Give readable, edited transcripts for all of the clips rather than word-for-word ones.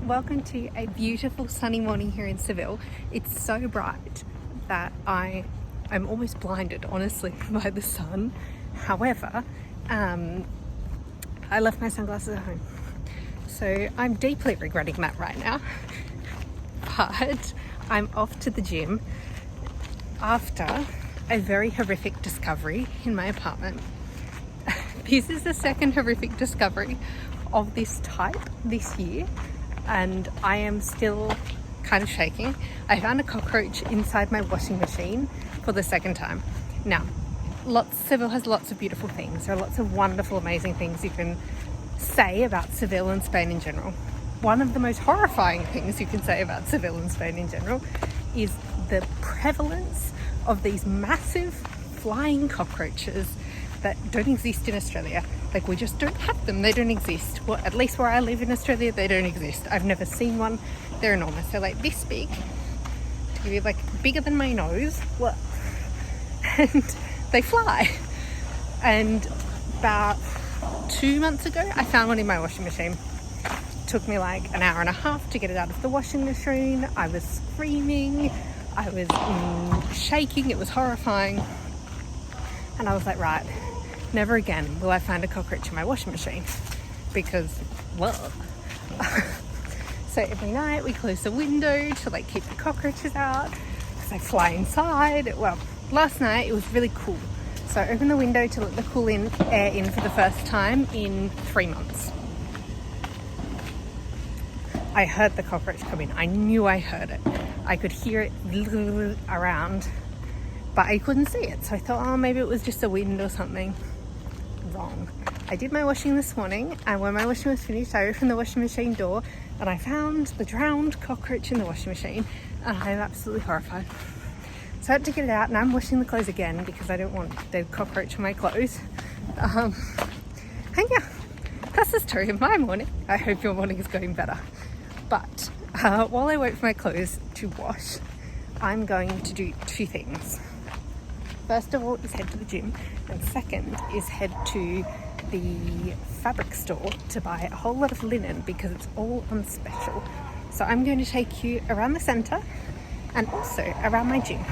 welcome to a beautiful sunny morning here in Seville. It's so bright that I'm almost blinded, honestly, by the sun. However, I left my sunglasses at home, so I'm deeply regretting that right now. But I'm off to the gym after a very horrific discovery in my apartment. This is the second horrific discovery of this type this year, and I am still kind of shaking. I found a cockroach inside my washing machine for the second time. Now, Seville has lots of beautiful things. There are lots of wonderful, amazing things you can say about Seville and Spain in general. One of the most horrifying things you can say about Seville and Spain in general is the prevalence of these massive flying cockroaches that don't exist in Australia. Like, we just don't have them. They don't exist. Well, at least where I live in Australia, they don't exist. I've never seen one. They're enormous. They're like this big, to give you, like, bigger than my nose. What? And they fly. And about 2 months ago, I found one in my washing machine. It took me like an hour and a half to get it out of the washing machine. I was screaming. I was shaking. It was horrifying. And I was like, right, never again will I find a cockroach in my washing machine, because, well, so every night we close the window to like keep the cockroaches out because they fly inside. Well, last night it was really cool, so I opened the window to let the cool air in for the first time in 3 months. I heard the cockroach come in. I knew I heard it. I could hear it around, but I couldn't see it. So I thought, oh, maybe it was just a wind or something. Wrong. I did my washing this morning, and when my washing was finished, I opened the washing machine door and I found the drowned cockroach in the washing machine, and I'm absolutely horrified. So I had to get it out, and I'm washing the clothes again because I don't want the cockroach on my clothes. And yeah, that's the story of my morning. I hope your morning is going better. But while I wait for my clothes to wash, I'm going to do two things. First of all is head to the gym, and second is head to the fabric store to buy a whole lot of linen because it's all on special. So I'm going to take you around the centre and also around my gym.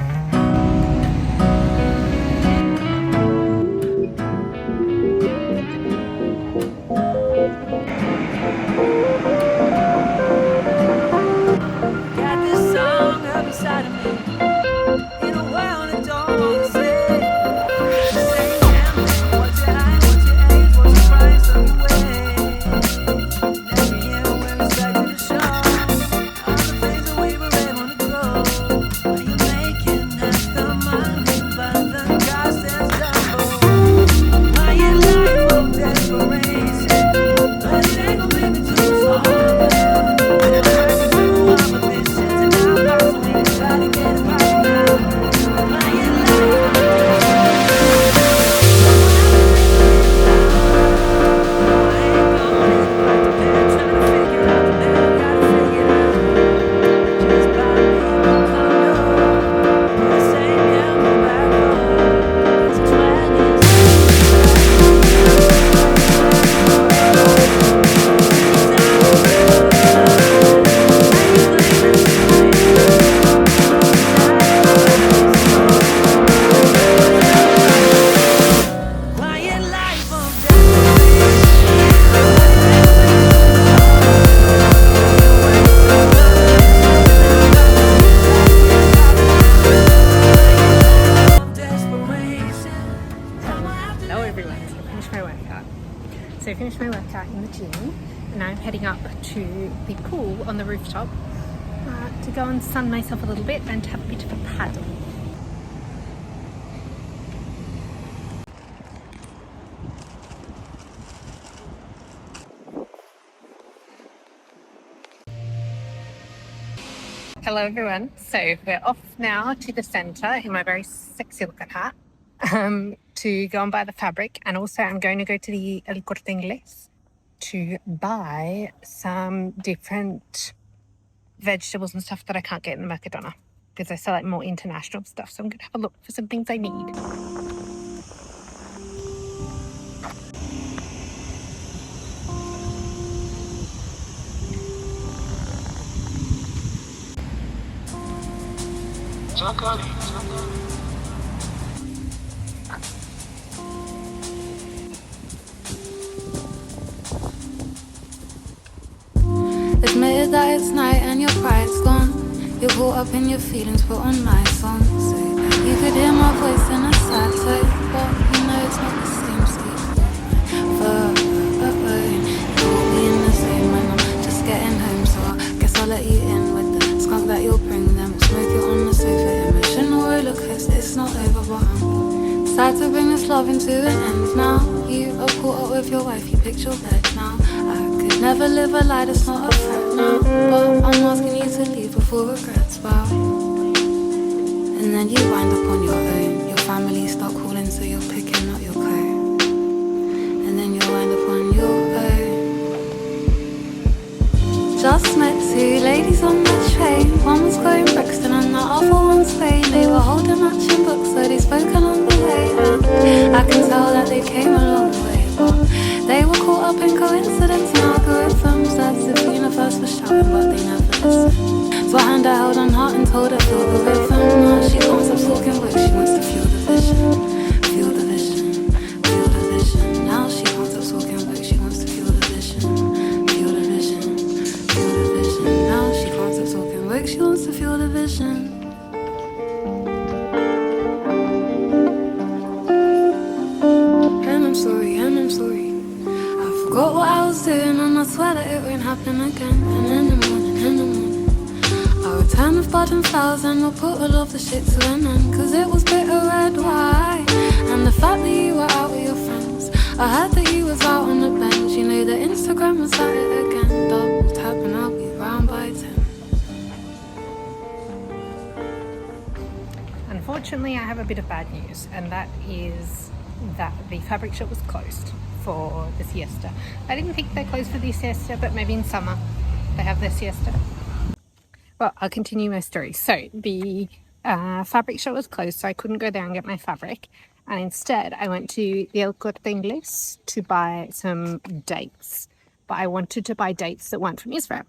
So I finished my workout in the gym, and now I'm heading up to the pool on the rooftop to go and sun myself a little bit and have a bit of a paddle. Hello everyone, so we're off now to the centre in my very sexy looking hat to go and buy the fabric, and also I'm going to go to the El Corte Inglés to buy some different vegetables and stuff that I can't get in the Mercadona because I sell like more international stuff, so I'm going to have a look for some things I need. Admitted that it's night and your pride's gone. You're caught up in your feelings, put on my song. So you could hear my voice in a sad tone, but you know it's not the same sweet. You caught me in the same when I'm just getting home, so I guess I'll let you in with the skunk that you'll bring them. Smoke it on the sofa, emotional roller coaster, it's not over, but I'm sad to bring this love into an end now. You are caught up with your wife, you picked your bed now. I could never live a lie that's not a threat now, but I'm asking you to leave before regrets bow. And then you wind up on your own. Your family start calling, so you're picking up your coat. And then you wind up on your own. Just met two ladies on the train. One was going Brixton and the other one Spain. They were holding matching books, so they spoke along the way. And I can tell that they came a long way, but they were caught up in coincidence and algorithms. As if the universe was shouting, but they never listened. So I hand her held on heart and told her feel the rhythm. Now she can't stop talking, but she wants to feel the vision. Feel the vision, feel the vision. Now she can't stop talking, but she wants to feel the vision. Feel the vision, feel the vision. Now she can't stop talking, but she wants to feel the vision. And I'm sorry, and I'm sorry. I forgot what I was doing, and I swear that it won't happen again. And in the morning, I'll return with bud and flowers, and we'll put all of the shit to an end. Cause it was bitter red wine, and the fact that you were out with your friends. I heard that you was out on the bench. You know that Instagram was at it again. Double tap and I'll be round by 10. Unfortunately, I have a bit of bad news, and that is that the fabric shop was closed for the siesta. I didn't think they closed for the siesta, but maybe in summer they have their siesta. Well, I'll continue my story. So the fabric shop was closed, so I couldn't go there and get my fabric. And instead, I went to the El Corte Inglés to buy some dates. But I wanted to buy dates that weren't from Israel.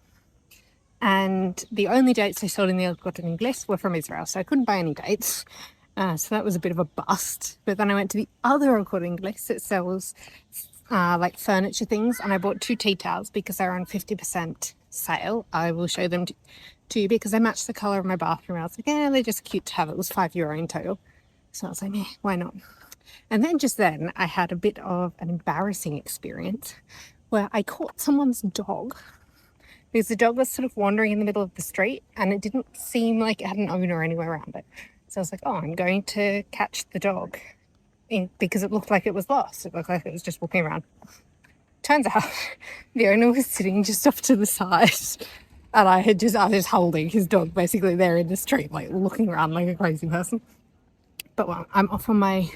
And the only dates they sold in the El Corte Inglés were from Israel, so I couldn't buy any dates. So that was a bit of a bust. But then I went to the other El Corte Inglés that sells like furniture things, and I bought 2 tea towels because they're on 50% sale. I will show them to you because they match the colour of my bathroom. I was like, yeah, they're just cute to have. It was €5 in total. So I was like, yeah, why not? And then I had a bit of an embarrassing experience where I caught someone's dog because the dog was sort of wandering in the middle of the street and it didn't seem like it had an owner anywhere around it. So I was like, oh, I'm going to catch the dog because it looked like it was lost. It looked like it was just walking around. Turns out the owner was sitting just off to the side and I was holding his dog basically there in the street, like looking around like a crazy person. But well, I'm off on my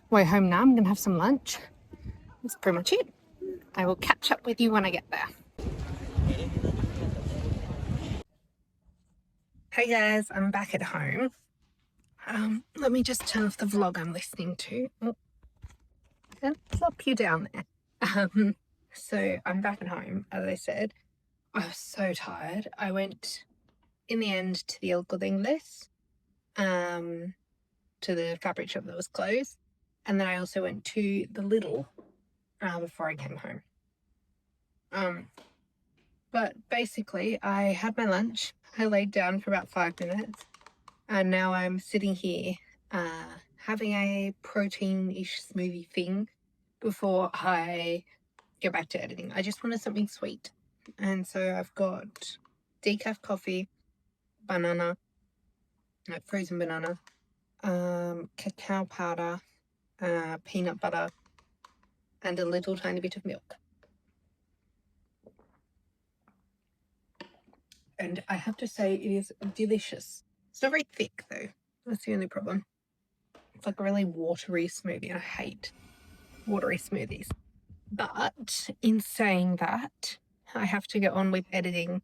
way home now. I'm going to have some lunch. That's pretty much it. I will catch up with you when I get there. Hey guys, I'm back at home. Let me just turn off the vlog I'm listening to. Oh, I'll plop you down there. So I'm back at home, as I said. I was so tired. I went in the end to the El Corte Inglés, to the fabric shop that was closed, and then I also went to the Lidl before I came home. But basically I had my lunch. I laid down for about 5 minutes, and now I'm sitting here having a protein-ish smoothie thing before I go back to editing. I just wanted something sweet, and so I've got decaf coffee, banana, like frozen banana, cacao powder, peanut butter, and a little tiny bit of milk. And I have to say, it is delicious. It's not very thick though. That's the only problem. It's like a really watery smoothie, and I hate watery smoothies. But in saying that, I have to get on with editing.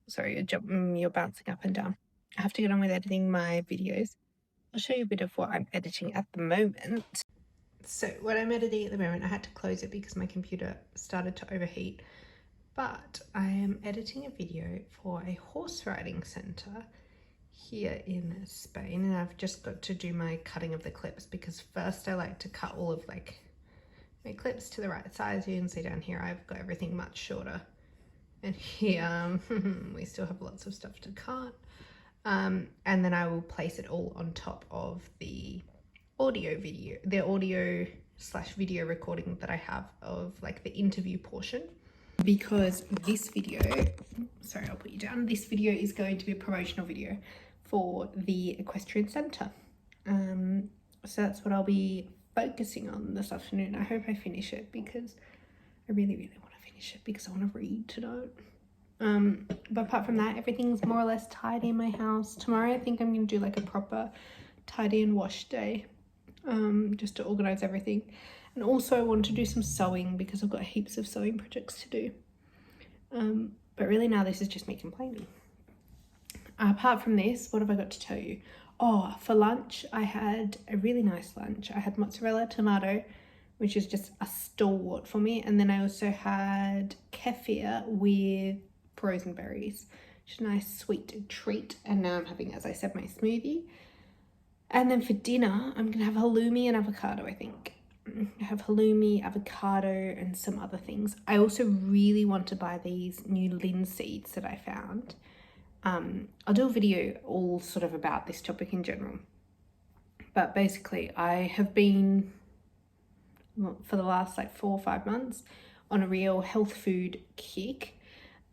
Sorry, you're bouncing up and down. I have to get on with editing my videos. I'll show you a bit of what I'm editing at the moment. So what I'm editing at the moment, I had to close it because my computer started to overheat. But I am editing a video for a horse riding centre here in Spain, and I've just got to do my cutting of the clips, because first I like to cut all of like my clips to the right size. You can see down here I've got everything much shorter, and here we still have lots of stuff to cut, and then I will place it all on top of the audio slash video recording that I have of like the interview portion, because this video, sorry, I'll put you down, this video is going to be a promotional video for the Equestrian Centre. So that's what I'll be focusing on this afternoon. I hope I finish it, because I really want to finish it, because I want to read tonight. But apart from that, everything's more or less tidy in my house. Tomorrow I think I'm going to do like a proper tidy and wash day, just to organise everything. And also I want to do some sewing, because I've got heaps of sewing projects to do. But really now this is just me complaining. Apart from this, what have I got to tell you? Oh, for lunch, I had a really nice lunch. I had mozzarella tomato, which is just a stalwart for me. And then I also had kefir with frozen berries, which is a nice sweet treat. And now I'm having, as I said, my smoothie. And then for dinner, I'm going to have halloumi and avocado, I think. I have halloumi, avocado, and some other things. I also really want to buy these new linseeds that I found. I'll do a video all sort of about this topic in general. But basically, I have been, for the last like 4 or 5 months, on a real health food kick,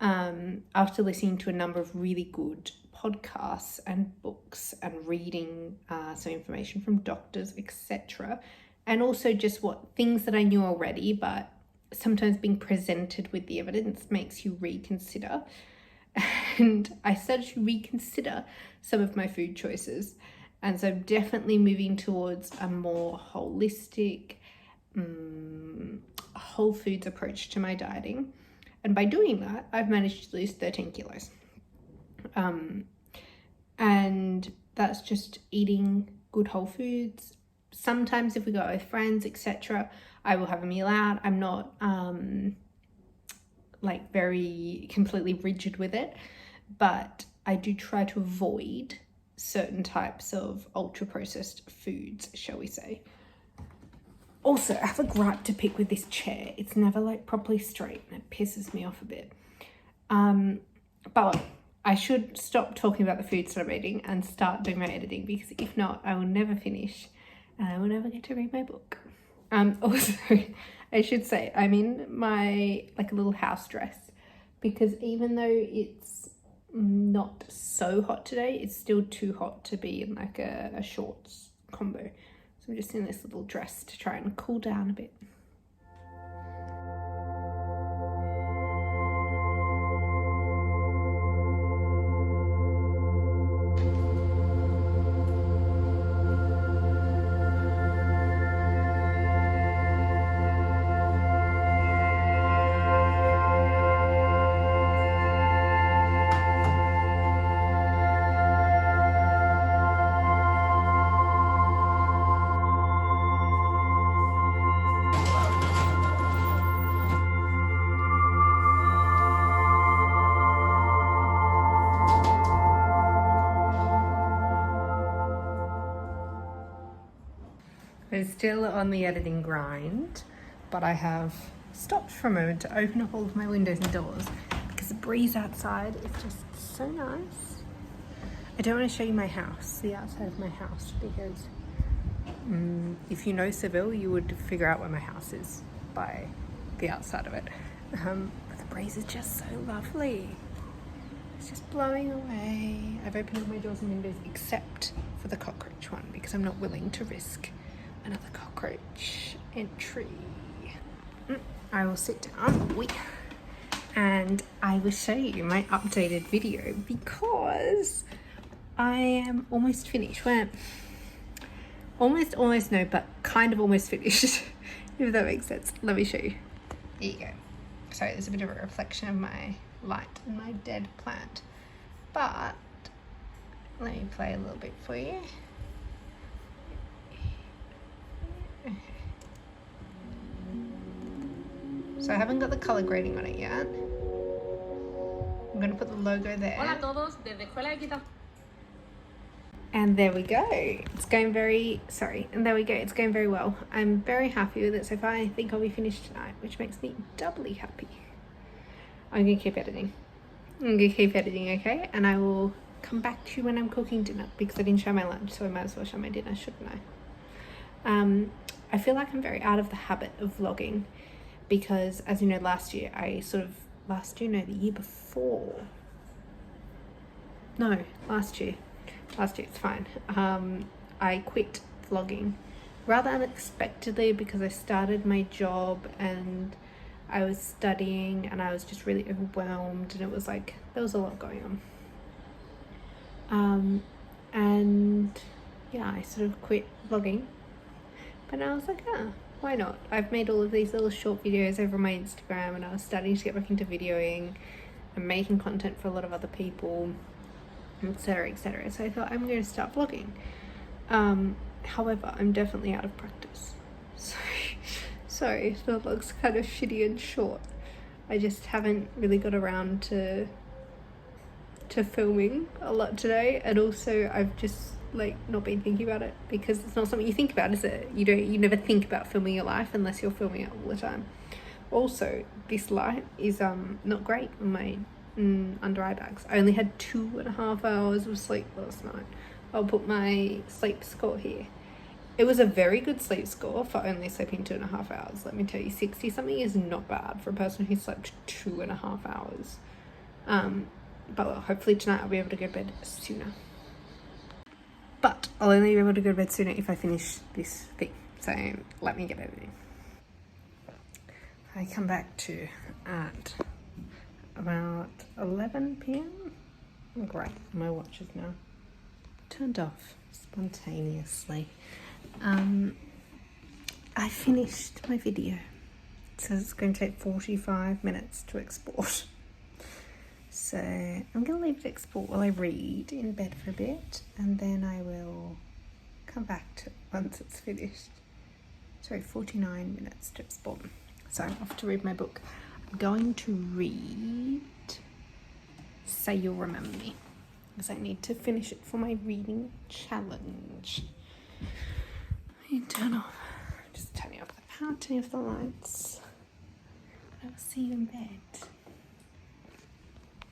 after listening to a number of really good podcasts and books and reading some information from doctors, etc. And also just what things that I knew already, but sometimes being presented with the evidence makes you reconsider. And I started to reconsider some of my food choices. And so I'm definitely moving towards a more holistic, whole foods approach to my dieting. And by doing that, I've managed to lose 13 kilos. And that's just eating good whole foods. Sometimes if we go out with friends, etc., I will have a meal out. I'm not like very completely rigid with it, but I do try to avoid certain types of ultra processed foods, shall we say. Also, I have a gripe to pick with this chair. It's never like properly straight, and it pisses me off a bit. But I should stop talking about the foods that I'm eating and start doing my editing, because if not, I will never finish and I will never get to read my book. Also, I should say, I'm in my like a little house dress, because even though it's not so hot today, it's still too hot to be in like a shorts combo. So I'm just in this little dress to try and cool down a bit. I'm still on the editing grind, but I have stopped for a moment to open up all of my windows and doors, because the breeze outside is just so nice. I don't want to show you my house, the outside of my house, because if you know Seville, you would figure out where my house is by the outside of it. But the breeze is just so lovely. It's just blowing away. I've opened all my doors and windows except for the cockroach one, because I'm not willing to risk another cockroach entry. I will sit down and I will show you my updated video, because I am almost finished. Well, almost no, but kind of almost finished, if that makes sense. Let me show you. Here you go. Sorry, there's a bit of a reflection of my light and my dead plant, but let me play a little bit for you. So I haven't got the color grading on it yet. I'm going to put the logo there. Hola a todos, desde Escuela de Equita. And there we go. It's going very, and there we go. It's going very well. I'm very happy with it so far. I think I'll be finished tonight, which makes me doubly happy. I'm going to keep editing. Okay? And I will come back to you when I'm cooking dinner because I didn't show my lunch, so I might as well show my dinner, shouldn't I? I feel like I'm very out of the habit of vlogging because, as you know, the year before. No, last year, it's fine. I quit vlogging rather unexpectedly because I started my job and I was studying and I was just really overwhelmed, and it was like there was a lot going on. And yeah, I sort of quit vlogging, but I was like, why not? I've made all of these little short videos over my Instagram, and I was starting to get back into videoing and making content for a lot of other people, etc. So I thought I'm going to start vlogging. However, I'm definitely out of practice, so sorry if the vlog's kind of shitty and short. I just haven't really got around to filming a lot today, and also I've just not been thinking about it because it's not something you think about, is it? You never think about filming your life unless you're filming it all the time. Also, this light is not great on my under eye bags. I only had 2.5 hours of sleep last night. I'll put my sleep score here. It was a very good sleep score for only sleeping 2.5 hours. Let me tell you, 60 something is not bad for a person who slept 2.5 hours. But hopefully tonight I'll be able to go to bed sooner. But I'll only be able to go to bed sooner if I finish this thing. So let me get editing. I come back to at about 11 p.m. Great, my watch is now turned off spontaneously. I finished my video. It says it's going to take 45 minutes to export. So I'm going to leave it to export while I read in bed for a bit, and then I will come back to it once it's finished. Sorry, 49 minutes to export. So I'm off to read my book. I'm going to read Say You'll Remember Me, because I need to finish it for my reading challenge. Just turning off the power, turning off the lights. I will see you in bed.